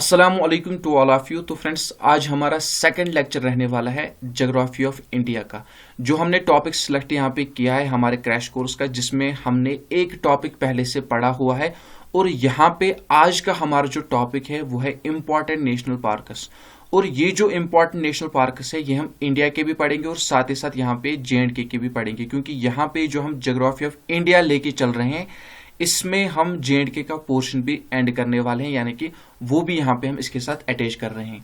अस्सलामुअलैकुम to all of you. तो friends, आज हमारा सेकंड लेक्चर रहने वाला है ज्योग्राफी ऑफ इंडिया का। जो हमने टॉपिक सिलेक्ट यहाँ पे किया है हमारे क्रैश कोर्स का, जिसमें हमने एक टॉपिक पहले से पढ़ा हुआ है और यहाँ पे आज का हमारा जो टॉपिक है वो है इम्पॉर्टेंट नेशनल पार्कस। और ये जो इम्पॉर्टेंट नेशनल पार्कस है ये हम इंडिया के भी पढ़ेंगे और साथ ही साथ यहाँ पे JNK के भी पढ़ेंगे, क्योंकि यहाँ पे जो हम ज्योग्राफी ऑफ इंडिया लेके चल रहे हैं इसमें हम JNK का पोर्शन भी एंड करने वाले हैं, यानी कि वो भी यहाँ पे हम इसके साथ अटैच कर रहे हैं।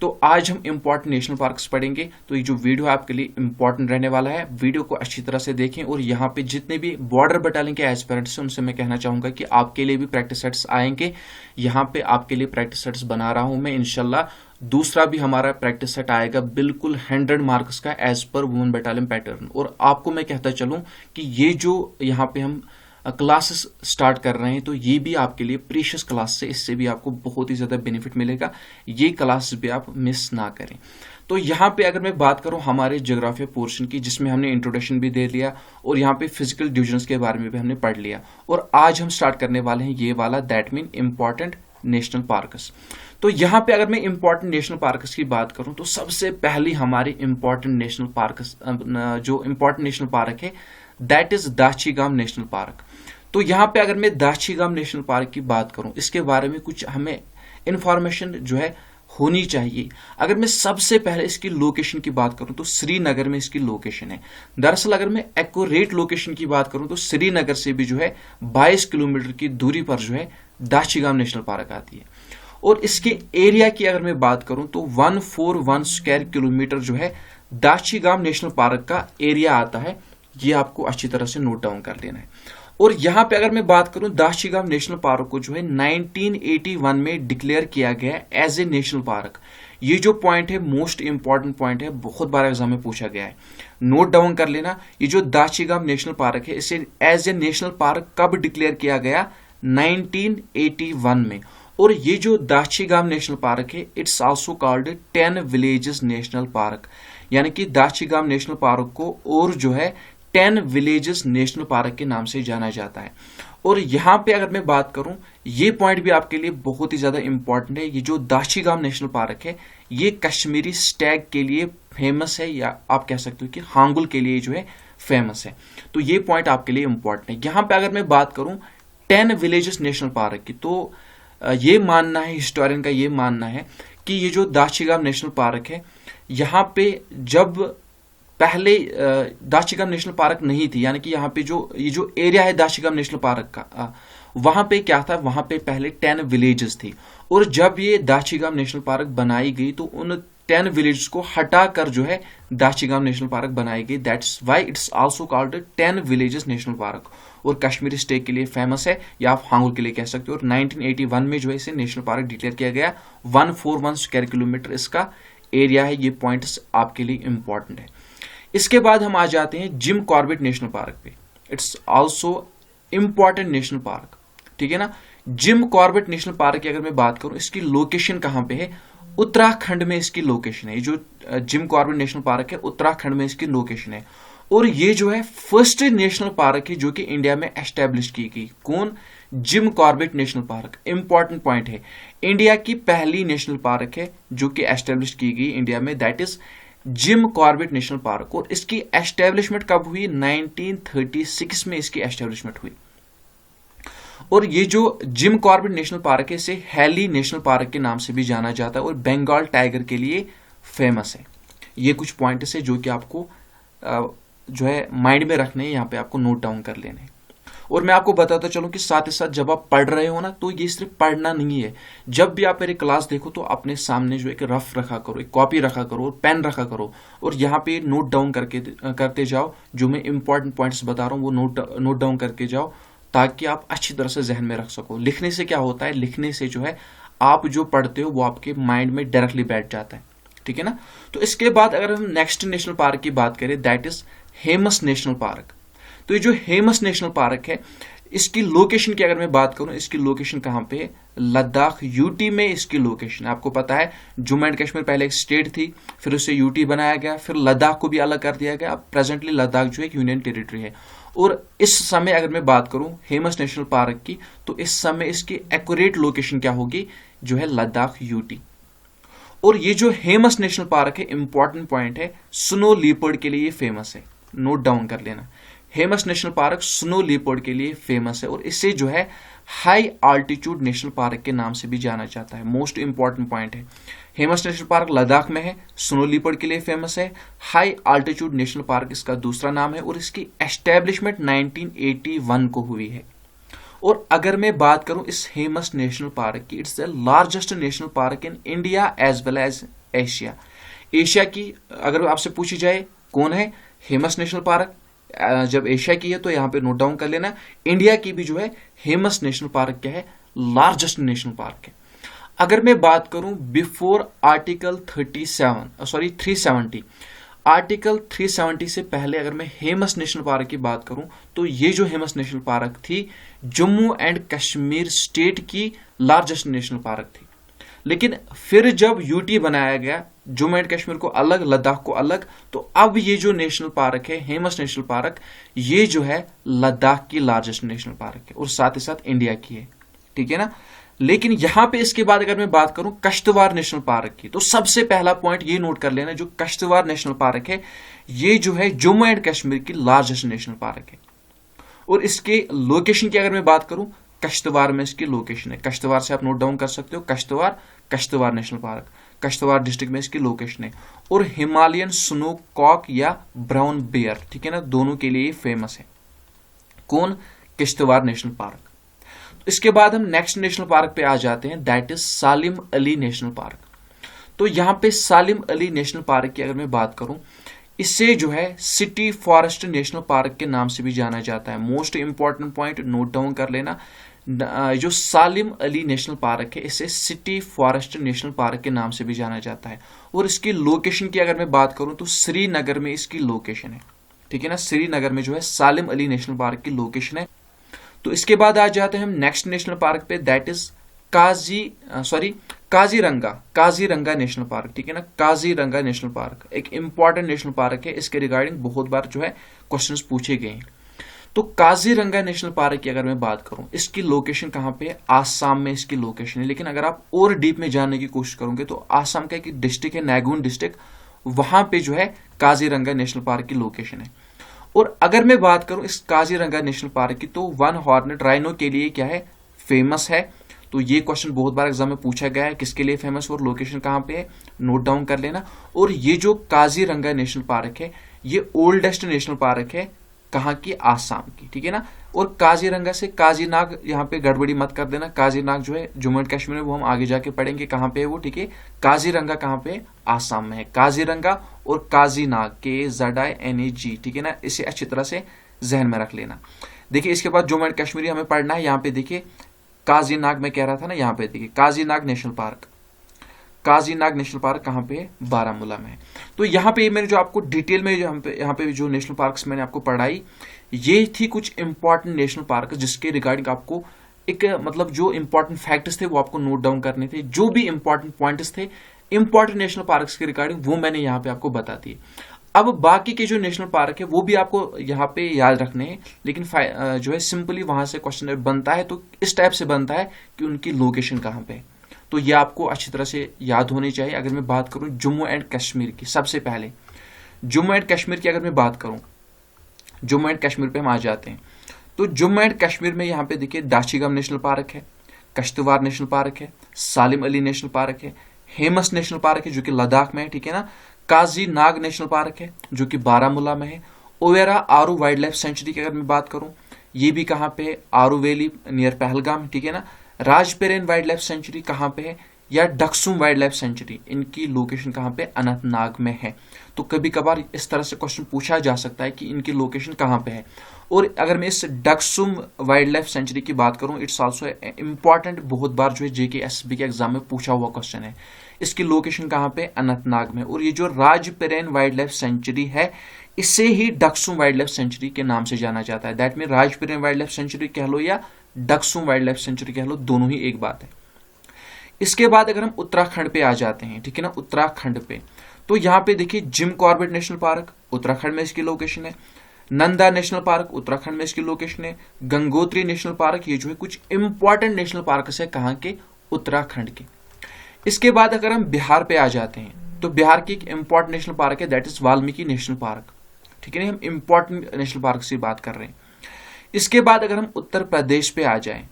तो आज हम इम्पॉर्टेंट नेशनल पार्क्स पढ़ेंगे। तो ये जो वीडियो है आपके लिए इम्पॉर्टेंट रहने वाला है, वीडियो को अच्छी तरह से देखें। और यहाँ पे जितने भी बॉर्डर बटालियन के एस्पिरेंट्स हैं उनसे मैं कहना चाहूंगा कि आपके लिए भी प्रैक्टिस सेट्स आएंगे। यहाँ पे आपके लिए प्रैक्टिस सेट्स बना रहा हूं मैं इंशाल्लाह। दूसरा भी हमारा प्रैक्टिस सेट आएगा बिल्कुल 100 मार्क्स का as per women battalion pattern. और आपको मैं कहता चलूं कि ये जो यहाँ पे हम क्लासेस स्टार्ट कर रहे हैं तो ये भी आपके लिए प्रीशियस क्लास से, इससे भी आपको बहुत ही ज्यादा बेनिफिट मिलेगा। ये क्लासेस भी आप मिस ना करें। तो यहाँ पे अगर मैं बात करूं हमारे ज्योग्राफी पोर्शन की, जिसमें हमने इंट्रोडक्शन भी दे लिया और यहाँ पे फिजिकल डिविजन्स के बारे में भी हमने पढ़ लिया, और आज हम स्टार्ट करने वाले हैं ये वाला, that mean important national parks. तो यहाँ पे अगर मैं इंपॉर्टेंट नेशनल पार्कस की बात करूं तो सबसे पहली हमारी इंपॉर्टेंट नेशनल पार्कस, जो इंपॉर्टेंट नेशनल पार्क है दैट इज दाशीगाम नेशनल पार्क। तो यहाँ पे अगर मैं दाशीगाम नेशनल पार्क की बात करूं, इसके बारे में कुछ हमें इंफॉर्मेशन जो है होनी चाहिए। अगर मैं सबसे पहले इसकी लोकेशन की बात करूं तो श्रीनगर में इसकी लोकेशन है। दरअसल अगर मैं एक्यूरेट लोकेशन की बात करूं तो श्रीनगर से भी जो है 22 किलोमीटर की दूरी पर जो है दाशीगाम नेशनल पार्क आती है। और इसके एरिया की अगर मैं बात करूं तो 141 स्क्वायर किलोमीटर जो है दाशीगाम नेशनल पार्क का एरिया आता है। ये आपको अच्छी तरह से नोट डाउन कर लेना है। और यहां पे अगर मैं बात करूं, दाशीगाम नेशनल पार्क को जो है 1981 में डिक्लेयर किया गया एज ए नेशनल पार्क। ये जो पॉइंट है मोस्ट इंपॉर्टेंट पॉइंट है, बहुत बार एग्जाम में पूछा गया है, नोट डाउन कर लेना। ये जो दाशीगाम नेशनल पार्क है इसे एज ए नेशनल पार्क कब डिक्लेयर किया गया? 1981 में। और ये जो दाशीगाम नेशनल पार्क है it's also called 10 villages national park, यानी कि दाशीगाम नेशनल पार्क को और जो है 10 विलेजेस नेशनल पार्क के नाम से जाना जाता है। और यहां पे अगर मैं बात करूं, ये पॉइंट भी आपके लिए बहुत ही ज्यादा इंपॉर्टेंट है। ये जो दाशीगाम नेशनल पार्क है ये कश्मीरी स्टैग के लिए फेमस है, या आप कह सकते हो कि हांगुल के लिए जो है फेमस है। तो ये पॉइंट आपके लिए इंपॉर्टेंट है। यहां पे अगर मैं बात करूं 10 विलेजेस नेशनल पार्क की, तो ये मानना है, हिस्टोरियन का ये मानना है कि ये जो दाशीगाम नेशनल पार्क है, यहाँ पे जब पहले दाशीगाम नेशनल पार्क नहीं थी, यानी कि यहाँ पे ये जो एरिया है दाशीगाम नेशनल पार्क का, वहां पे क्या था, वहां पे पहले 10 विलेजेस थी। और जब ये दाशीगाम नेशनल पार्क बनाई गई तो उन 10 विलेजेस को हटाकर जो है दाशीगाम नेशनल पार्क बनाई गई। That's why it's also called 10 villages national park. और कश्मीरी स्टेट के लिए फेमस है, या आप हांगुल के लिए कह सकते हो। और 1981 में जो है इसे नेशनल पार्क डिक्लेयर किया गया। 141 स्क्वायर किलोमीटर इसका एरिया है। ये पॉइंट्स आपके लिए इंपॉर्टेंट है। इसके बाद हम आ जाते हैं जिम कॉर्बेट नेशनल पार्क पे। It's also important national park, ठीक है ना। जिम कॉर्बेट नेशनल पार्क की अगर मैं बात करूं, इसकी लोकेशन कहां पे है? उत्तराखंड में इसकी लोकेशन है। ये जो जिम कॉर्बेट नेशनल पार्क है उत्तराखंड में इसकी लोकेशन है। और ये जो है फर्स्ट नेशनल पार्क है जो कि इंडिया में एस्टेब्लिश की गई। कौन? Jim Corbett national park. Important point है, इंडिया की पहली नेशनल पार्क है जो कि एस्टेब्लिश की गई इंडिया में, that is Jim Corbett national park. और इसकी एस्टेब्लिशमेंट कब हुई? 1936 में इसकी एस्टेब्लिशमेंट हुई। और ये जो जिम कॉर्बेट नेशनल पार्क है इसे हैली नेशनल पार्क के नाम से भी जाना जाता है और बंगाल टाइगर के लिए फेमस है। ये कुछ पॉइंट्स है जो कि आपको जो है माइंड में रखने हैं, यहाँ पे आपको नोट डाउन कर लेने हैं। और मैं आपको बताता चलूं कि साथ ही साथ जब आप पढ़ रहे हो ना, तो ये सिर्फ पढ़ना नहीं है। जब भी आप मेरी क्लास देखो तो अपने सामने जो एक रफ रखा करो, एक कॉपी रखा करो और पेन रखा करो, और यहाँ पे नोट डाउन करते जाओ। जो मैं इंपॉर्टेंट पॉइंट्स बता रहा हूँ वो नोट डाउन करके जाओ, ताकि आप अच्छी तरह से जहन में रख सको। लिखने से क्या होता है, लिखने से जो है आप जो पढ़ते हो वो आपके माइंड में डायरेक्टली बैठ जाता है, ठीक है ना। तो इसके बाद अगर हम नेक्स्ट नेशनल पार्क की बात करें, दैट इज हेमस नेशनल पार्क। तो ये जो हेमस नेशनल पार्क है इसकी लोकेशन की अगर मैं बात करूं, इसकी लोकेशन कहां पे है? लद्दाख यूटी में इसकी लोकेशन है। आपको पता है जम्मू एंड कश्मीर पहले एक स्टेट थी, फिर उसे यूटी बनाया गया, फिर लद्दाख को भी अलग कर दिया गया। अब प्रेजेंटली लद्दाख जो एक यूनियन टेरिटरी है। और इस समय अगर मैं बात करूं हेमस नेशनल पार्क की, तो इस समय इसकी एक्यूरेट लोकेशन क्या होगी, जो है लद्दाख यूटी। और ये जो हेमस नेशनल पार्क है, इंपॉर्टेंट पॉइंट है, स्नो लीपर्ड के लिए फेमस है, नोट डाउन कर लेना। हेमस नेशनल पार्क स्नो लीपर्ड के लिए फेमस है और इसे जो है हाई आल्टीट्यूड नेशनल पार्क के नाम से भी जाना जाता है। मोस्ट इंपॉर्टेंट पॉइंट है, हेमस नेशनल पार्क लद्दाख में है, स्नो लीपर्ड के लिए फेमस है, हाई आल्टीट्यूड नेशनल पार्क इसका दूसरा नाम है और इसकी एस्टेब्लिशमेंट 1981 को हुई है। और अगर मैं बात करूं इस हेमस नेशनल पार्क की, it's the largest national park in India as well as Asia. Asia की अगर आपसे पूछी जाए कौन है हेमस नेशनल पार्क, जब एशिया की है तो यहां पे नोट डाउन कर लेना। इंडिया की भी जो है हेमस नेशनल पार्क क्या है, लार्जेस्ट नेशनल पार्क है। अगर मैं बात करूं बिफोर आर्टिकल 370, आर्टिकल 370 से पहले अगर मैं हेमस नेशनल पार्क की बात करूं, तो ये जो हेमस नेशनल पार्क थी जम्मू एंड कश्मीर स्टेट की लार्जेस्ट नेशनल पार्क थी। लेकिन फिर जब यूटी बनाया गया, जम्मू एंड कश्मीर को अलग, लद्दाख को अलग, तो अब ये जो नेशनल पार्क है हेमस नेशनल पार्क, ये जो है लद्दाख की लार्जेस्ट नेशनल पार्क है और साथ ही साथ इंडिया की है, ठीक है ना। लेकिन यहां पे इसके बाद अगर मैं बात करूं कश्तवार नेशनल पार्क की, तो सबसे पहला पॉइंट ये नोट कर लेना, जो कश्तवार नेशनल पार्क है ये जो है जम्मू एंड कश्मीर की लार्जेस्ट नेशनल पार्क है। और इसके लोकेशन की अगर मैं बात करूं, कश्तवार में इसकी लोकेशन है, कश्तवार से आप नोट डाउन कर सकते हो, कश्तवार नेशनल पार्क, कश्तवार डिस्ट्रिक्ट में इसकी लोकेशन है। और हिमालयन स्नो कॉक या ब्राउन बेयर, ठीक है ना, दोनों के लिए फेमस है। कौन, कश्तवार नेशनल पार्क। इसके बाद हम नेक्स्ट नेशनल पार्क पे आ जाते हैं, that is Salim Ali national park. तो यहां पे सालिम अली नेशनल पार्क की अगर मैं बात करूं, इसे जो है सिटी फॉरेस्ट नेशनल पार्क के नाम से भी जाना जाता है। Most important point note down कर लेना, जो सालिम अली नेशनल पार्क है इसे सिटी फॉरेस्ट नेशनल पार्क के नाम से भी जाना जाता है। और इसकी लोकेशन की अगर मैं बात करूं तो श्रीनगर में इसकी लोकेशन है, ठीक है ना, श्रीनगर में जो है सालिम अली नेशनल पार्क की लोकेशन है। तो इसके बाद आ जाते हैं हम नेक्स्ट नेशनल पार्क पे, that is Kaziranga national park, ठीक है ना, काजीरंगा नेशनल पार्क एक इंपॉर्टेंट नेशनल पार्क है, इसके रिगार्डिंग बहुत बार जो है क्वेश्चंस पूछे गए हैं। तो काजीरंगा नेशनल पार्क की अगर मैं बात करूं, इसकी लोकेशन कहां पे है, आसाम में इसकी लोकेशन है। लेकिन अगर आप और डीप में जानने की कोशिश करोगे तो आसाम का एक डिस्ट्रिक्ट है नैगून डिस्ट्रिक्ट, वहां पे जो है काजीरंगा नेशनल पार्क की लोकेशन है। और अगर मैं बात करूं इस काजीरंगा नेशनल पार्क की, तो वन हॉर्नेट राइनो के लिए क्या है, फेमस है। तो ये क्वेश्चन बहुत बार एग्जाम में पूछा गया है, किसके लिए फेमस और लोकेशन कहां पे है, नोट डाउन कर लेना। और ये जो काजीरंगा नेशनल पार्क है ये ओल्डेस्ट नेशनल पार्क है, कहां की, आसाम की, ठीक है ना। और काजीरंगा से काजीनाग यहाँ पे गड़बड़ी मत कर देना, काजीनाग जो है जम्मू एंड कश्मीर में, वो हम आगे जाके पढ़ेंगे कहां पे है वो, ठीक है। काजीरंगा कहां पे है, आसाम में है। काजीरंगा और काजीनाग, KZINAG, ठीक है ना, इसे अच्छी तरह से जहन में रख लेना। देखिए इसके बाद जम्मू एंड कश्मीर हमें पढ़ना है, यहाँ पे देखिए काजीनाग में कह रहा था ना, यहाँ पे देखिए Kazinag national park, Kazinag national park कहां पे है, बारामूला में है। तो यहाँ पे मैंने जो आपको डिटेल में यहाँ पे जो नेशनल पार्क्स मैंने आपको पढ़ाई, ये थी कुछ इंपॉर्टेंट नेशनल पार्क जिसके रिगार्डिंग आपको एक मतलब जो इंपॉर्टेंट फैक्ट्स थे वो आपको नोट डाउन करने थे, जो भी इंपॉर्टेंट पॉइंट्स थे इंपॉर्टेंट नेशनल पार्क्स के रिगार्डिंग वो मैंने यहाँ पे आपको बता दिए। अब बाकी के जो नेशनल पार्क है वो भी आपको यहाँ पे याद रखने हैं, लेकिन जो है सिंपली वहां से क्वेश्चन बनता है तो इस टाइप से बनता है कि उनकी लोकेशन कहाँ पे है। तो ये आपको अच्छी तरह से याद होनी चाहिए। अगर मैं बात करूं जम्मू एंड कश्मीर की, सबसे पहले जम्मू एंड कश्मीर की अगर मैं बात करूं, जम्मू एंड कश्मीर पे हम आ जाते हैं। तो जम्मू एंड कश्मीर में यहाँ पे देखिए दाशीगम नेशनल पार्क है, कश्तवार नेशनल पार्क है, सालिम अली नेशनल पार्क है, हेमस नेशनल पार्क है जो कि लद्दाख में है, ठीक है ना, काजी नाग नेशनल पार्क है जो कि बारामूला में है, ओवेरा आरू वाइल्ड लाइफ सेंचुरी की अगर मैं बात करूं ये भी कहाँ पे है, आरू वैली नियर पहलगाम, ठीक है ना, राजपेरेन वाइल्ड लाइफ सेंचुरी कहाँ पे है, या डक्सुम वाइल्ड लाइफ सेंचुरी, इनकी लोकेशन कहाँ पे, अनंतनाग में है। तो कभी कभार इस तरह से क्वेश्चन पूछा जा सकता है कि इनकी लोकेशन कहाँ पे है। और अगर मैं इस डक्सुम वाइल्ड लाइफ सेंचुरी की बात करूं, इट्स आल्सो इंपॉर्टेंट, बहुत बार जो है JKSB के एग्जाम में पूछा हुआ क्वेश्चन है। इसकी लोकेशन कहाँ पे, अनंतनाग में। और ये जो राजपेरेन वाइल्ड लाइफ सेंचुरी है इसे ही डक्सुम वाइल्ड लाइफ सेंचुरी के नाम से जाना जाता है। दैट मीन राजपेरेन वाइल्ड लाइफ सेंचुरी कह लो या डक्सुम वाइल्ड लाइफ सेंचुरी कह लो, दोनों ही एक बात है। इसके बाद अगर हम उत्तराखंड पे आ जाते हैं, ठीक है ना, उत्तराखंड पे, तो यहाँ पे देखिए Jim Corbett national park Uttarakhand में इसकी लोकेशन है। नंदा नेशनल पार्क उत्तराखंड में इसकी लोकेशन है। गंगोत्री नेशनल पार्क, ये जो है कुछ इंपॉर्टेंट नेशनल पार्क है, कहाँ के, उत्तराखंड के। इसके बाद अगर हम बिहार पे आ जाते हैं तो बिहार की एक इंपॉर्टेंट नेशनल पार्क है, that is Valmiki national park. ठीक है, हम इंपॉर्टेंट नेशनल पार्क से बात कर रहे हैं। इसके बाद अगर हम उत्तर प्रदेश पे आ जाएं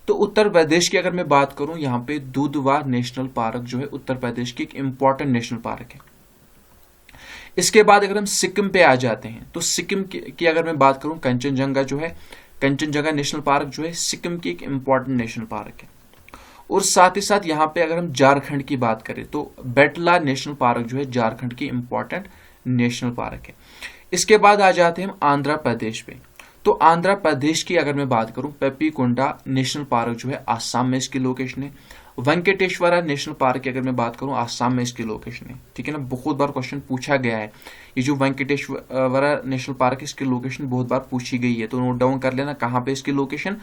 तो उत्तर प्रदेश की अगर मैं बात करूं, यहाँ पे दुधवा नेशनल पार्क जो है उत्तर प्रदेश की एक इंपॉर्टेंट नेशनल पार्क है। इसके बाद अगर हम सिक्किम पे आ जाते हैं तो सिक्किम की अगर मैं बात करूं, कंचनजंगा जो है, कंचनजंगा नेशनल पार्क जो है सिक्किम की एक इंपॉर्टेंट नेशनल पार्क है। और साथ ही साथ यहाँ पे अगर हम झारखंड की बात करें तो बेटला नेशनल पार्क जो है झारखंड की इंपॉर्टेंट नेशनल पार्क है। इसके बाद आ जाते हैं हम आंध्र प्रदेश पे। तो आंध्र प्रदेश की अगर मैं बात करूं, पेपीकोंडा नेशनल पार्क जो है आसाम में इसकी लोकेशन है। वेंकटेश्वरा नेशनल पार्क की अगर मैं बात करूं, आसाम में इसकी लोकेशन है। ठीक है ना, बहुत बार क्वेश्चन पूछा गया है, ये जो वेंकटेश्वरा नेशनल पार्क है इसकी लोकेशन बहुत बार पूछी गई है, तो नोट डाउन कर लेना कहाँ पे इसकी लोकेशन,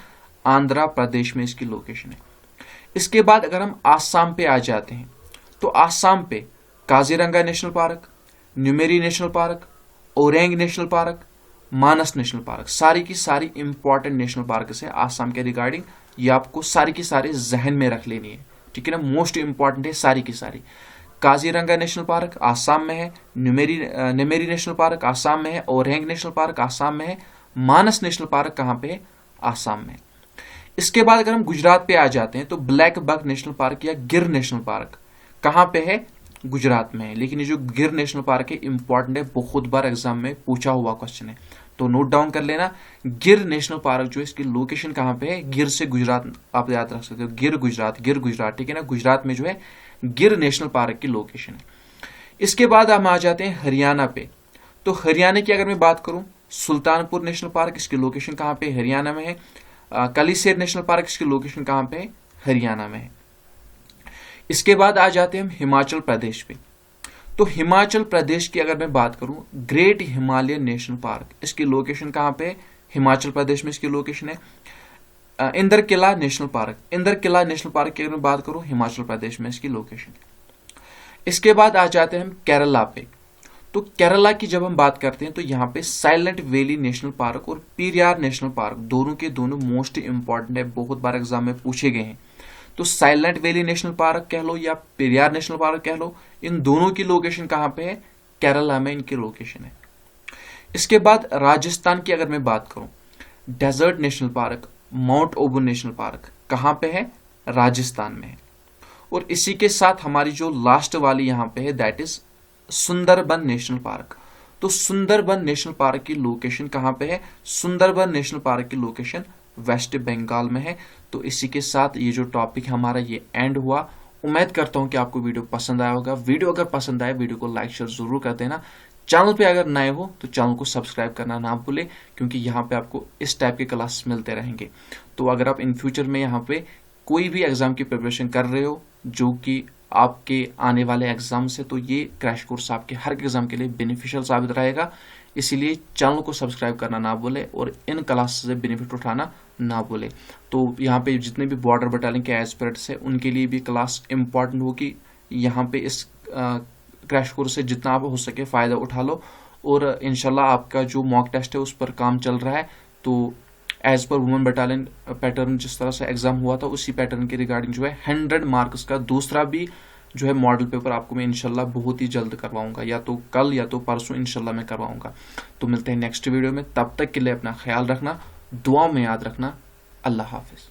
आंध्र प्रदेश में इसकी लोकेशन है। इसके बाद अगर हम आसाम पे आ जाते हैं तो आसाम पे Kaziranga national park, Nameri national park, Orang national park, Manas national park, सारी की सारी इंपॉर्टेंट नेशनल पार्क है आसाम के रिगार्डिंग। ये आपको सारी की सारी जहन में रख लेनी है। ठीक है ना, मोस्ट इंपॉर्टेंट है सारी की सारी। काजीरंगा नेशनल पार्क आसाम में है, नेमेरी नेशनल पार्क आसाम में है, ओरेंग नेशनल पार्क आसाम में है, मानस नेशनल पार्क कहाँ पे है, आसाम में। इसके बाद अगर हम गुजरात पे आ जाते हैं तो ब्लैक बक नेशनल पार्क या गिर नेशनल पार्क कहाँ पे है, गुजरात में है। लेकिन ये जो गिर नेशनल पार्क है इंपॉर्टेंट है, बहुत बार एग्जाम में पूछा हुआ क्वेश्चन है, तो नोट डाउन कर लेना। गिर नेशनल पार्क जो है इसकी लोकेशन कहाँ पे है, गिर से गुजरात आप याद रख सकते हो, गिर गुजरात। ठीक है ना, गुजरात में जो है गिर नेशनल पार्क की लोकेशन है। इसके बाद हम आ जाते हैं हरियाणा पे। तो हरियाणा की अगर मैं बात करूं, सुल्तानपुर नेशनल पार्क इसकी लोकेशन कहाँ पे, हरियाणा में है। कलिसेर नेशनल पार्क इसकी लोकेशन कहाँ पे है, हरियाणा में है। इसके बाद आ जाते हैं हम हिमाचल प्रदेश पे। तो हिमाचल प्रदेश की अगर मैं बात करूं, ग्रेट हिमालयन नेशनल पार्क इसकी लोकेशन कहाँ पे है, हिमाचल प्रदेश में इसकी लोकेशन है। इंदरकिला नेशनल पार्क, इंदरकिला नेशनल पार्क की अगर मैं बात करूं, हिमाचल प्रदेश में इसकी लोकेशन है। इसके बाद आ जाते हैं हम केरला पे। तो केरला की जब हम बात करते हैं तो यहाँ पे साइलेंट वैली नेशनल पार्क और पेरियार नेशनल पार्क दोनों के दोनों मोस्ट इंपॉर्टेंट है, बहुत बार एग्जाम में पूछे गए हैं। तो साइलेंट वैली नेशनल पार्क कह लो या पेरियार नेशनल पार्क कह लो, इन दोनों की लोकेशन कहाँ पे है, केरला में इनकी लोकेशन है। इसके बाद राजस्थान की अगर मैं बात करूं, desert national park, mount Abu national park कहाँ पे है, राजस्थान में है। और इसी के साथ हमारी जो लास्ट वाली यहाँ पे है that is Sundarban national park. तो सुंदरबन नेशनल पार्क की लोकेशन कहाँ पे है, सुंदरबन नेशनल पार्क की लोकेशन वेस्ट बंगाल में है। तो इसी के साथ ये जो टॉपिक हमारा ये एंड हुआ। उम्मीद करता हूं कि आपको वीडियो पसंद आया होगा। वीडियो अगर पसंद आए वीडियो को लाइक शेयर जरूर कर देना। चैनल पे अगर नए हो तो चैनल को सब्सक्राइब करना ना भूले, क्योंकि यहाँ पे आपको इस टाइप के क्लास मिलते रहेंगे। तो अगर आप इन फ्यूचर में यहाँ पे कोई भी एग्जाम की प्रिपरेशन कर रहे हो जो कि आपके आने वाले एग्जाम से, तो ये क्रैश कोर्स आपके हर एग्जाम के लिए बेनिफिशियल साबित रहेगा। इसीलिए चैनल को सब्सक्राइब करना ना भूले और इन क्लास से बेनिफिट उठाना ना भूले। तो यहाँ पे जितने भी बॉर्डर बटालियन के एस्पिरेंट्स हैं उनके लिए भी क्लास इंपॉर्टेंट होगी। यहाँ पे इस क्रैश कोर्स से जितना आप हो सके फ़ायदा उठा लो। और इंशाल्लाह आपका जो मॉक टेस्ट है उस पर काम चल रहा है। तो as per women battalion pattern जिस तरह से एग्जाम हुआ था उसी पैटर्न के रिगार्डिंग जो है 100 मार्क्स का दूसरा भी जो है मॉडल पेपर आपको मैं इंशाल्लाह बहुत ही जल्द करवाऊंगा, या तो कल या तो परसों इंशाल्लाह मैं करवाऊंगा। तो मिलते हैं नेक्स्ट वीडियो में, तब तक के लिए अपना ख्याल रखना, दुआ में याद रखना। अल्लाह हाफिज।